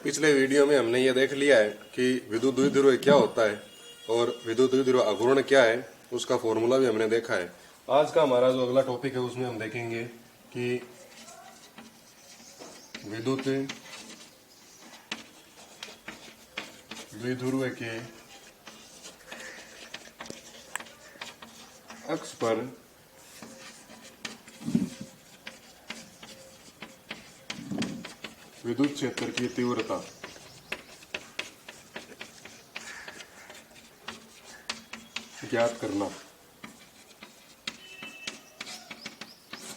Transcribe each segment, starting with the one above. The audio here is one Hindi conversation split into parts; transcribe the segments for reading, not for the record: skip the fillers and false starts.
पिछले वीडियो में हमने ये देख लिया है कि विद्युत द्विध्रुव क्या होता है और विद्युत द्विध्रुव अघूर्ण क्या है, उसका फॉर्मूला भी हमने देखा है। आज का हमारा जो अगला टॉपिक है उसमें हम देखेंगे कि विद्युत द्विध्रुव के अक्ष पर विद्युत क्षेत्र की तीव्रता ज्ञात करना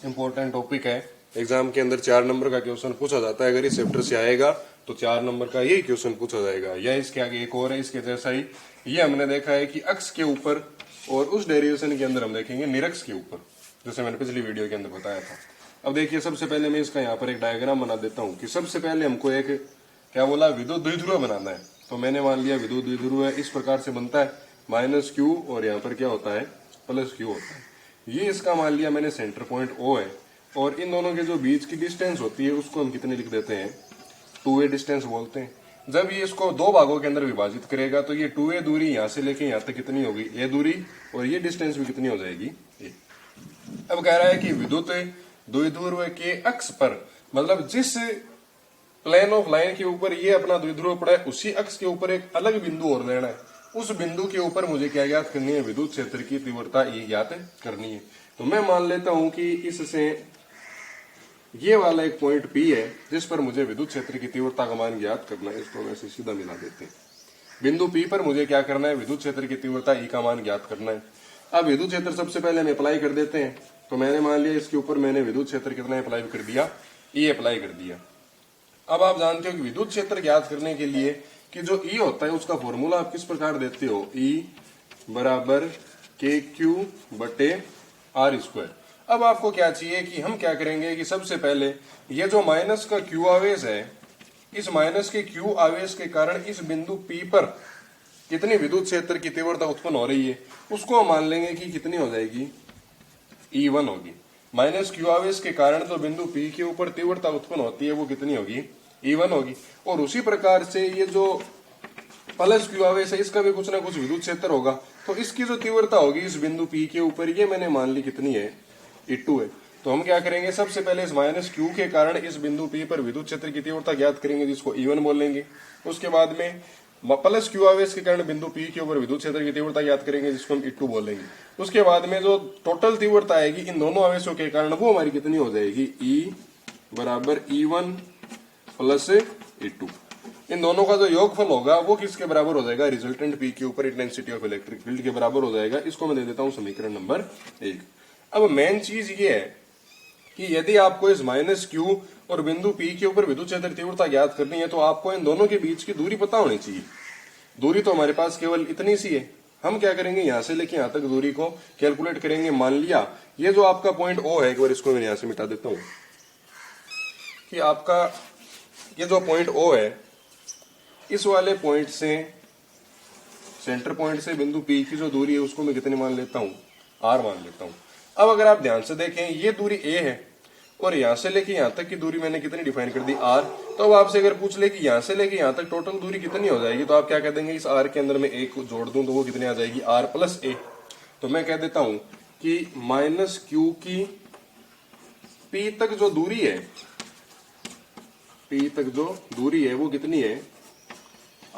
इंपॉर्टेंट टॉपिक है। एग्जाम के अंदर 4 नंबर का क्वेश्चन पूछा जाता है। अगर इस चैप्टर से आएगा तो 4 नंबर का यही क्वेश्चन पूछा जाएगा, या इसके आगे एक और है इसके जैसा ही। ये हमने देखा है कि अक्ष के ऊपर, और उस डेरिवेशन के अंदर हम देखेंगे निरक्ष के ऊपर, जैसे मैंने पिछली वीडियो के अंदर बताया था। अब देखिए, सबसे पहले मैं इसका यहाँ पर एक डायग्राम बना देता हूँ कि सबसे पहले हमको एक क्या बोला, विद्युत द्विध्रुव बनाना है। तो मैंने मान लिया विद्युत द्विध्रुव है, इस प्रकार से बनता है -q और यहाँ पर क्या होता है +q होता है। ये इसका मान लिया मैंने सेंटर पॉइंट O है, और इन दोनों के जो बीच की डिस्टेंस होती है उसको हम कितनी लिख देते हैं, 2a डिस्टेंस बोलते हैं। जब ये इसको 2 भागों के अंदर विभाजित करेगा तो ये 2a दूरी यहाँ से लेके यहाँ तक कितनी होगी, a दूरी, और ये डिस्टेंस भी कितनी हो जाएगी, a। अब कह रहा है कि विद्युत द्विध्रुव के अक्ष पर, मतलब जिस प्लेन ऑफ लाइन के ऊपर ये अपना द्विध्रुव पड़ा है उसी अक्ष के ऊपर एक अलग बिंदु और लेना है। उस बिंदु के ऊपर मुझे क्या ज्ञात करनी है, विद्युत क्षेत्र की तीव्रता E ज्ञात करनी है। तो मैं मान लेता हूं कि इससे ये वाला एक पॉइंट P है जिस पर मुझे विद्युत क्षेत्र की तीव्रता का मान ज्ञात करना है। इसको वैसे सीधा मिला देते हैं। बिंदु P पर मुझे क्या करना है, विद्युत क्षेत्र की तीव्रता E का मान ज्ञात करना है। अब विद्युत क्षेत्र सबसे पहले हम अप्लाई कर देते हैं। तो मैंने मान लिया इसके ऊपर मैंने विद्युत क्षेत्र कितना अप्लाई कर दिया, E अप्लाई कर दिया। अब आप जानते हो कि विद्युत क्षेत्र ज्ञात करने के लिए कि जो E होता है उसका फॉर्मूला आप किस प्रकार देते हो, E बराबर KQ/R²। अब आपको क्या चाहिए कि हम क्या करेंगे कि सबसे पहले ये जो माइनस का Q आवेश है, इस माइनस के Q आवेश के कारण इस बिंदु P पर कितनी विद्युत क्षेत्र की तीव्रता उत्पन्न हो रही है उसको हम मान लेंगे कि कितनी हो जाएगी, E1 होगी। माइनस Q आवेश के कारण जो बिंदु P के ऊपर तीव्रता उत्पन्न होती है वो कितनी होगी, E1 होगी। और उसी प्रकार से ये जो प्लस Q आवेश है इसका भी कुछ ना कुछ विद्युत क्षेत्र होगा, तो इसकी जो तीव्रता होगी इस बिंदु P के ऊपर, ये मैंने मान ली कितनी है, E2 है। तो हम क्या करेंगे, सबसे पहले इस माइनस Q के कारण इस बिंदु P पर विद्युत क्षेत्र की तीव्रता ज्ञात करेंगे जिसको E1 बोलेंगे। उसके बाद में प्लस Q आवेश के कारण बिंदु P के ऊपर विद्युत क्षेत्र की तीव्रता ज्ञात करेंगे जिसको हम E2 बोलेंगे। उसके बाद में जो टोटल तीव्रता आएगी इन दोनों आवेशों के कारण वो हमारी कितनी हो जाएगी, E बराबर E1 प्लस E2। इन दोनों का जो योगफल होगा वो किसके बराबर हो जाएगा, रिजल्टेंट P के ऊपर इंटेंसिटी ऑफ इलेक्ट्रिक फील्ड के बराबर हो जाएगा। इसको मैं दे देता हूं समीकरण नंबर 1। अब मेन चीज ये है कि यदि आपको इस माइनस Q और बिंदु P के ऊपर विद्युत क्षेत्र तीव्रता ज्ञात करनी है तो आपको इन दोनों के बीच की दूरी पता होनी चाहिए। दूरी तो हमारे पास केवल इतनी सी है। हम क्या करेंगे, यहां से लेके यहां तक दूरी को कैलकुलेट करेंगे। मान लिया ये जो आपका पॉइंट O है, एक बार इसको मैं यहां से मिटा देता हूं, कि आपका ये जो पॉइंट O है, इस वाले पॉइंट से, सेंटर पॉइंट से बिंदु P की जो दूरी है उसको मैं कितनी मान लेता हूं, R मान लेता हूं। अब अगर आप ध्यान से देखें, ये दूरी A है और यहां से लेके यहां तक की दूरी मैंने कितनी डिफाइन कर दी, R। तो अब आपसे अगर पूछ ले कि यहां से लेके यहां तक टोटल दूरी कितनी हो जाएगी, तो आप क्या कह देंगे, इस R के अंदर में A को जोड़ दूं तो वो कितनी आ जाएगी, R प्लस A। तो मैं कह देता हूं कि माइनस Q की P तक जो दूरी है, P तक जो दूरी है वो कितनी है,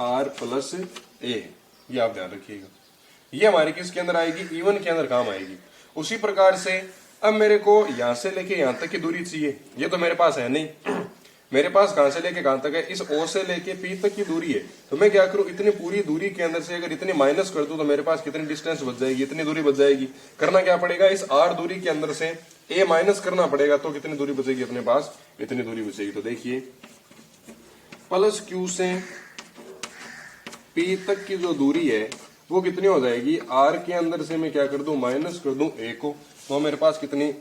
R प्लस A। ये आप ध्यान रखिएगा। ये हमारी किसके अंदर आएगी, E1 के अंदर काम आएगी। उसी प्रकार से अब मेरे को यहां से लेके यहां तक की दूरी चाहिए, ये तो मेरे पास है नहीं। मेरे पास कहां से लेके कहां तक है, इस O से लेके P तक की दूरी है। तो मैं क्या करूं, इतनी पूरी दूरी के अंदर से अगर इतनी माइनस कर दूं तो मेरे पास कितनी डिस्टेंस बच जाएगी, इतनी दूरी बच जाएगी। करना क्या पड़ेगा, इस R दूरी के अंदर से A माइनस करना पड़ेगा, तो कितनी दूरी बचेगी अपने पास, इतनी दूरी बचेगी। तो देखिए, प्लस Q से P तक की जो दूरी है वो कितनी हो जाएगी, R के अंदर से मैं क्या कर दूं, माइनस कर दूं A को, तो मेरे पास कितनी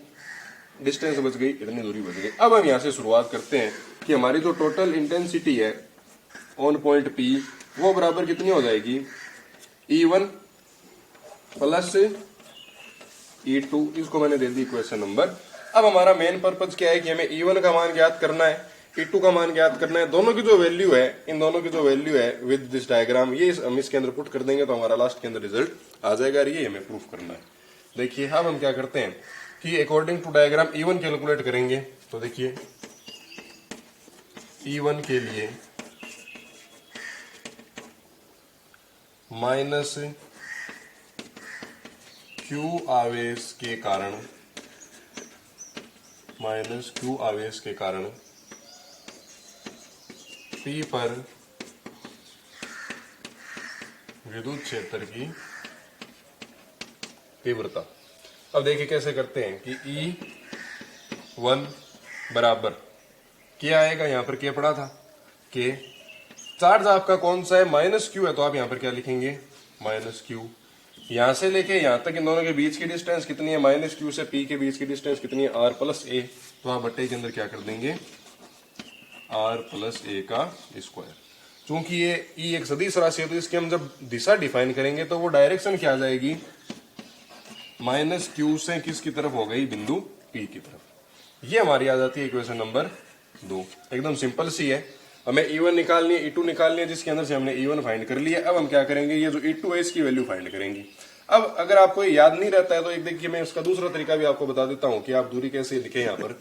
डिस्टेंस बच गई, इतनी दूरी बच गई। अब हम यहां से शुरुआत करते हैं कि हमारी जो टोटल इंटेंसिटी है ऑन पॉइंट P वो बराबर कितनी हो जाएगी, E1 प्लस E2। इसको मैंने दे दी इक्वेशन नंबर। अब हमारा मेन पर्पज क्या है कि हमें E1 का मान ज्ञात करना है। E2 का मान ज्ञात करना है। दोनों की जो वैल्यू है, इन दोनों की जो वैल्यू है विद दिस डायग्राम, ये हम इसके अंदर पुट कर देंगे तो हमारा लास्ट के अंदर रिजल्ट आ जाएगा। ये हमें प्रूफ करना है। देखिए अब हम क्या करते हैं कि according to diagram E1 calculate करेंगे। तो देखिए E1 के लिए माइनस Q आवेश के कारण, माइनस Q आवेश के कारण P पर विद्युत क्षेत्र की तीव्रता। अब देखिए कैसे करते हैं कि E1 बराबर क्या आएगा, यहां पर क्या पड़ा था कि चार्ज आपका कौन सा है, माइनस क्यू है, तो आप यहां पर क्या लिखेंगे, माइनस क्यू। यहां से लेके यहां तक इन दोनों के बीच की डिस्टेंस कितनी है, माइनस क्यू से पी के बीच की डिस्टेंस कितनी है, आर प्लस ए। तो आप बट्टे के अंदर क्या कर देंगे, आर प्लस ए का स्क्वायर। चूंकि ये ई एक सदिश राशि है तो इसकी हम जब दिशा डिफाइन करेंगे तो वो डायरेक्शन क्या आ जाएगी, माइनस क्यू से किसकी तरफ हो गई, बिंदु पी की तरफ। ये हमारी आ जाती है इक्वेशन नंबर 2। एकदम सिंपल सी है। हमें E1 निकालनी है, E2 निकालनी है, जिसके अंदर से हमने E1 फाइंड कर लिया। अब हम क्या करेंगे, ये जो E2 है इसकी वैल्यू फाइंड करेंगे। अब अगर आपको याद नहीं रहता है तो एक देखिए मैं इसका दूसरा तरीका भी आपको बता देता हूं कि आप दूरी कैसे लिखें यहाँ पर,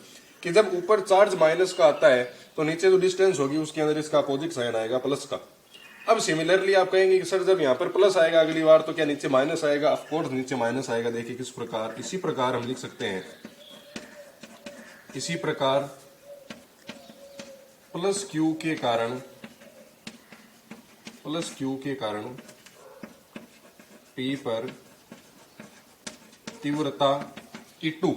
कि जब ऊपर चार्ज माइनस का आता है तो नीचे जो डिस्टेंस होगी उसके अंदर इसका अपोजिट साइन आएगा प्लस का। अब सिमिलरली आप कहेंगे कि सर जब यहाँ पर प्लस आएगा अगली बार तो क्या नीचे माइनस आएगा, ऑफकोर्स नीचे माइनस आएगा। देखिए किस प्रकार, इसी प्रकार हम लिख सकते हैं, इसी प्रकार प्लस क्यू के कारण, प्लस क्यू के कारण पी पर तीव्रता E2,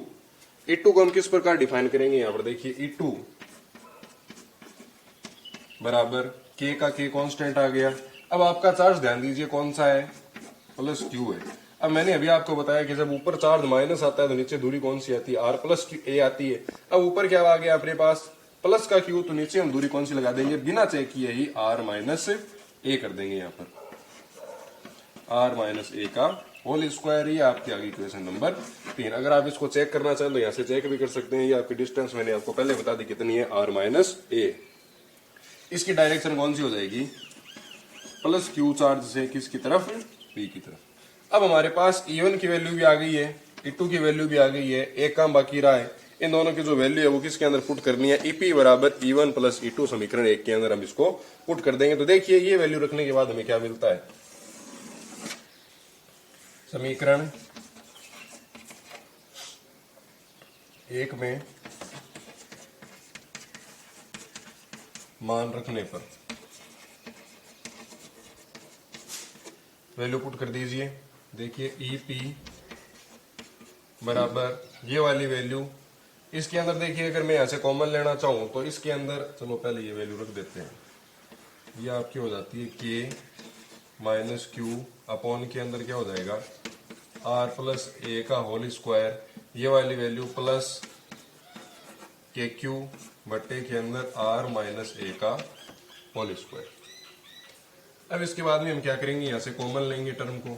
E2 को हम किस प्रकार डिफाइन करेंगे, यहां पर देखिए E2 बराबर K का K कांस्टेंट आ गया। अब आपका चार्ज ध्यान दीजिए कौन सा है, प्लस Q है। अब मैंने अभी आपको बताया कि जब ऊपर चार्ज माइनस आता है तो नीचे दूरी कौन सी आती है, R प्लस A आती है। अब ऊपर क्या आ गया अपने पास, प्लस का Q, तो नीचे हम दूरी कौन सी लगा देंगे, बिना चेक किए ही R माइनस A कर देंगे। यहाँ पर R माइनस A का होल स्क्वायर, ये आपकी आ गई इक्वेशन नंबर 3। अगर आप इसको चेक करना चाहें तो यहाँ से चेक भी कर सकते हैं। ये आपकी डिस्टेंस मैंने आपको पहले बता दी कितनी है, R माइनस A। इसकी डायरेक्शन कौन सी हो जाएगी, प्लस Q चार्ज से किसकी तरफ, P की तरफ। अब हमारे पास E1 की वैल्यू भी आ गई है, E2 की वैल्यू भी आ गई है। एक काम बाकी रहा है, इन दोनों की जो वैल्यू है वो किसके अंदर पुट करनी है, EP बराबर E1 प्लस E2 समीकरण 1 के अंदर हम इसको पुट कर देंगे। तो देखिए ये वैल्यू रखने के बाद हमें क्या मिलता है, समीकरण 1 में मान रखने पर वैल्यू पुट कर दीजिए। देखिए EP बराबर ये वाली वैल्यू, इसके अंदर देखिए अगर मैं यहां से कॉमन लेना चाहूं तो इसके अंदर, चलो पहले ये वैल्यू रख देते हैं, ये आपकी हो जाती है K माइनस Q अपॉन के अंदर क्या हो जाएगा, R प्लस A का होल स्क्वायर। ये वाली वैल्यू प्लस KQ बट्टे के अंदर R माइनस A का होल स्क्वायर। अब इसके बाद में हम क्या करेंगे, यहां से कॉमन लेंगे टर्म को,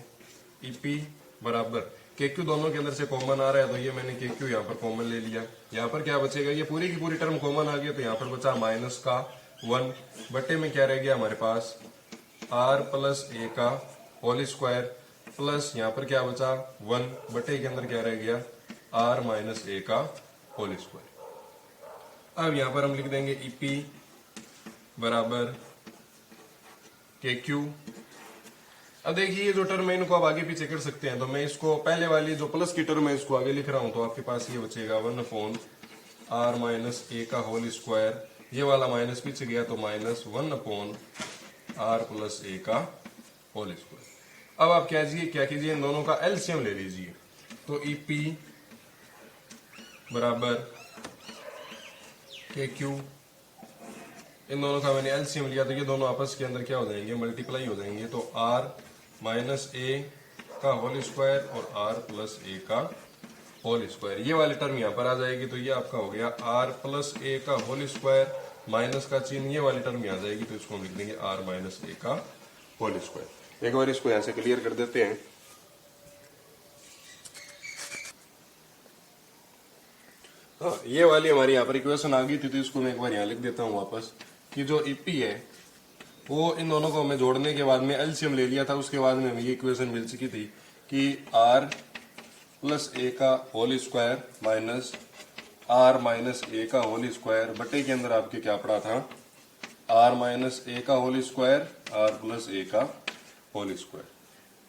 EP बराबर KQ दोनों के अंदर से कॉमन आ रहा है तो ये मैंने KQ यहाँ पर कॉमन ले लिया। यहाँ पर क्या बचेगा, ये पूरी की पूरी टर्म कॉमन आ गई तो यहाँ पर बचा माइनस का 1 बट्टे में क्या रह गया हमारे पास, R प्लस A का होल स्क्वायर प्लस यहाँ पर क्या बचा 1 बट्टे के अंदर क्या रह गया, R माइनस A का होल स्क्वायर। अब यहाँ पर हम लिख देंगे EP बराबर KQ। अब देखिए ये जो टर्म है इनको आप आगे पीछे कर सकते हैं, तो मैं इसको पहले वाली जो प्लस की टर्म है इसको आगे लिख रहा हूं, तो आपके पास ये बचेगा 1 अपॉन R माइनस A का होल स्क्वायर। ये वाला माइनस पीछे गया तो minus 1 upon R plus A का होल स्क्वायर। अब आप क्या कीजिए, इन दोनों का एलसीएम ले लीजिए। तो EP बराबर KQ, इन दोनों का मैंने एलसीएम लिया तो ये दोनों आपस के अंदर क्या हो जाएंगे, मल्टीप्लाई हो जाएंगे। तो R माइनस A का होल स्क्वायर और R प्लस A का होल स्क्वायर, ये वाली टर्म यहाँ पर आ जाएगी। तो ये आपका हो गया R प्लस A का होल स्क्वायर, माइनस का चिन्ह, ये वाली टर्म यहाँ आ जाएगी तो इसको हम लिख देंगे R माइनस A का होल स्क्वायर। एक बार इसको यहाँ से क्लियर कर देते हैं। हाँ, ये वाली हमारी यहाँ पर इक्वेशन आ गई थी, तो इसको मैं एक बार यहाँ लिख देता हूँ वापस कि जो ईपी है वो इन दोनों को हमें जोड़ने के बाद में एलसीएम ले लिया था, उसके बाद में हमें ये इक्वेशन मिल चुकी थी कि आर प्लस ए का whole square minus R minus A का होल स्क्वायर बटे के अंदर आपके क्या पड़ा था, आर माइनस ए का whole square are plus A का होल स्क्वायर।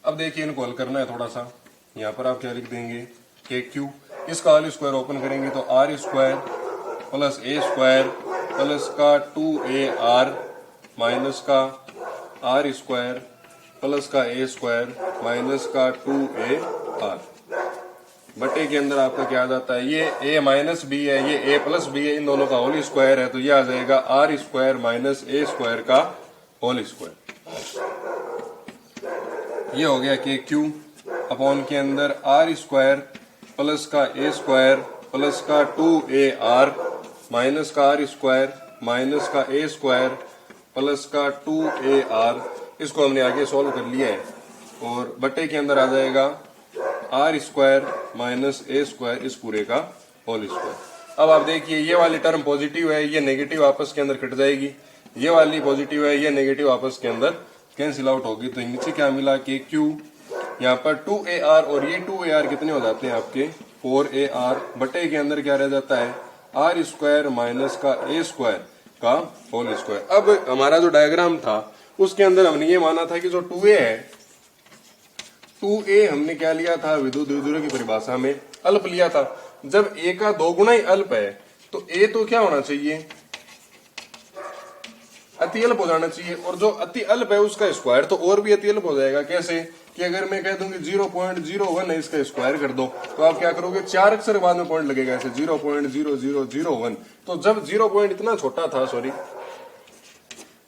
अब देखिए इनको हल करना है थोड़ा सा। यहाँ पर आप क्या लिख देंगे के क्यू, इसका होल स्क्वायर ओपन करेंगे तो R square plus a square plus का 2a आर माइनस का आर स्क्वायर प्लस का ए स्क्वायर माइनस का 2a आर बटे के अंदर आपका क्या आ जाता है, ये a माइनस बी है, ये a प्लस बी है, इन दोनों का होल स्क्वायर है, तो ये आ जाएगा R square minus a square का होल स्क्वायर। ये हो गया के क्यू अपॉन के अंदर आर स्क्वायर प्लस का ए स्क्वायर प्लस का 2a आर माइनस का आर स्क्वायर माइनस का ए स्क्वायर प्लस का 2a आर। इसको हमने आगे सॉल्व कर लिया है और बटे के अंदर आ जाएगा R square minus a square इस पूरे का होल स्क्वायर। अब आप देखिए ये वाली टर्म पॉजिटिव है, ये नेगेटिव आपस के अंदर कट जाएगी, ये वाली पॉजिटिव है, ये नेगेटिव आपस के अंदर कैंसिल आउट होगी। तो नीचे क्या मिला के क्यू, यहाँ पर 2ar और ये 2ar कितने हो जाते हैं आपके 4ar बटे के अंदर क्या रह जाता है आर स्क्वायर माइनस का ए स्क्वायर का होल स्क्वायर। अब हमारा जो डायग्राम था उसके अंदर हमने ये माना था कि जो 2a है 2a हमने क्या लिया था, विद्युत द्विध्रुव की परिभाषा में अल्प लिया था। जब a का 2 गुना ही अल्प है तो a तो क्या होना चाहिए, अति अल्प हो जाना चाहिए, और जो अति अल्प है उसका स्क्वायर तो और भी अति अल्प हो जाएगा। कैसे कि अगर मैं कह दूंगी 0.01 है इसका स्क्वायर कर दो तो आप क्या करोगे, 4 अक्षर बाद में पॉइंट लगेगा ऐसे 0.0001। तो जब 0 पॉइंट इतना छोटा था, सॉरी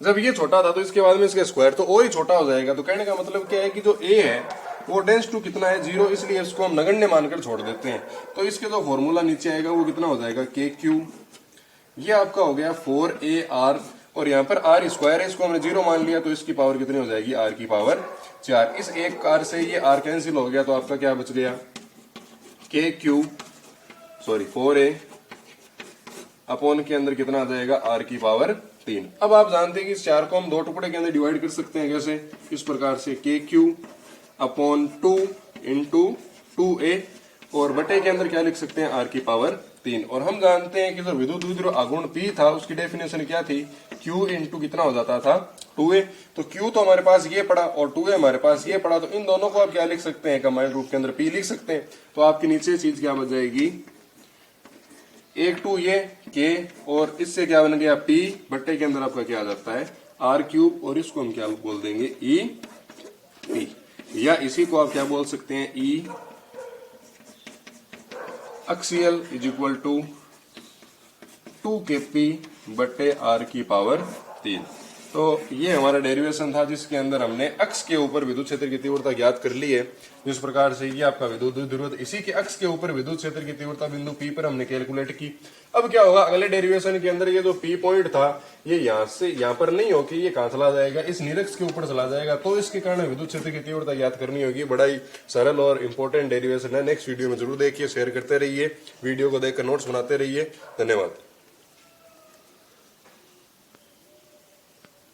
जब ये छोटा था तो इसके बाद में इसका स्क्वायर तो और ही छोटा हो जाएगा। तो कहने का मतलब क्या है कि जो a है वो टेंड्स टू कितना है 0, इसलिए इसको हम नगण्य मानकर छोड़ देते हैं। तो इसके जो फॉर्मूला नीचे आएगा वो कितना हो जाएगा के क्यू, ये आपका हो गया 4ar और यहाँ पर आर स्क्वायर है, इसको हमने 0 मान लिया तो इसकी पावर कितनी हो जाएगी आर की पावर 4। इस एक आर से ये आर कैंसिल हो गया तो आपका क्या बच गया के क्यू सॉरी 4a अपॉन के अंदर कितना आ जाएगा आर की पावर 3। अब आप जानते हैं कि इस 4 को हम 2 टुकड़े के अंदर डिवाइड कर सकते हैं, कैसे इस प्रकार से के क्यू अपॉन 2 इंटू 2a और बटे के अंदर क्या लिख सकते हैं आर की पावर 3। और हम जानते हैं कि जो विद्युत द्विध्रुव आघूर्ण P था उसकी डेफिनेशन क्या थी, Q इंटू कितना हो जाता था 2a। तो Q तो हमारे पास ये पड़ा और 2a हमारे पास ये पड़ा, तो इन दोनों को आप क्या लिख सकते हैं कंबाइंड रूप के अंदर P लिख सकते हैं। तो आपकी नीचे चीज क्या बच जाएगी, एक 2 ये K और इससे क्या बन गया P बट्टे के अंदर आपका क्या आ जाता है R क्यूब, और इसको हम क्या बोल देंगे E P, या इसी को आप क्या बोल सकते हैं E axial is equal to 2kp बट्टे r की पावर 3। तो ये हमारा डेरिवेशन था जिसके अंदर हमने अक्ष के ऊपर विद्युत क्षेत्र की तीव्रता ज्ञात कर ली है। जिस प्रकार से ये आपका विद्युत द्विध्रुव, इसी के अक्ष के ऊपर विद्युत क्षेत्र की तीव्रता बिंदु P पर हमने कैलकुलेट की। अब क्या होगा अगले डेरिवेशन के अंदर, ये जो P पॉइंट था ये यहाँ से यहाँ पर नहीं होके ये कहाँ चला जाएगा, इस निरक्ष के ऊपर चला जाएगा। तो इसके कारण विद्युत क्षेत्र की तीव्रता ज्ञात करनी होगी। बड़ा ही सरल और इंपॉर्टेंट डेरिवेशन है। नेक्स्ट वीडियो में जरूर देखिए, शेयर करते रहिए, वीडियो को देखकर नोट्स बनाते रहिए। धन्यवाद।